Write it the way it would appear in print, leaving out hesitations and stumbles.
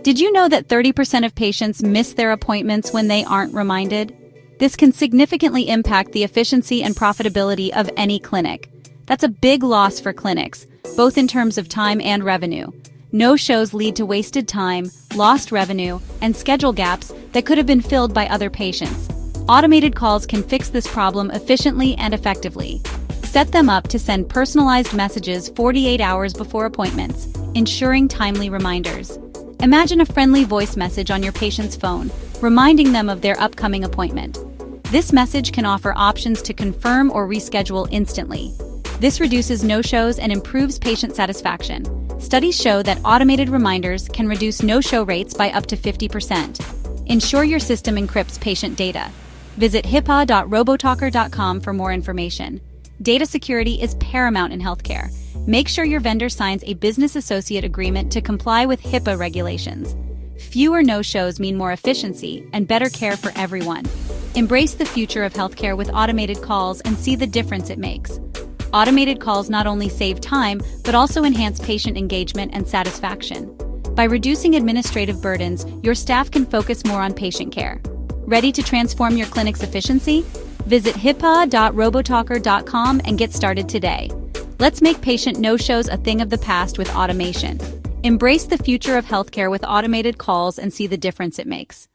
Did you know that 30% of patients miss their appointments when they aren't reminded? This can significantly impact the efficiency and profitability of any clinic. That's a big loss for clinics, both in terms of time and revenue. No-shows lead to wasted time, lost revenue, and schedule gaps that could have been filled by other patients. Automated calls can fix this problem efficiently and effectively. Set them up to send personalized messages 48 hours before appointments, ensuring timely reminders. Imagine a friendly voice message on your patient's phone, reminding them of their upcoming appointment. This message can offer options to confirm or reschedule instantly. This reduces no-shows and improves patient satisfaction. Studies show that automated reminders can reduce no-show rates by up to 50%. Ensure your system encrypts patient data. Visit HIPAA.robotalker.com for more information. Data security is paramount in healthcare. Make sure your vendor signs a business associate agreement to comply with HIPAA regulations. Fewer no-shows mean more efficiency and better care for everyone. Embrace the future of healthcare with automated calls and see the difference it makes. Automated calls not only save time, but also enhance patient engagement and satisfaction. By reducing administrative burdens, your staff can focus more on patient care. Ready to transform your clinic's efficiency? Visit HIPAA.robotalker.com and get started today. Let's make patient no-shows a thing of the past with automation. Embrace the future of healthcare with automated calls and see the difference it makes.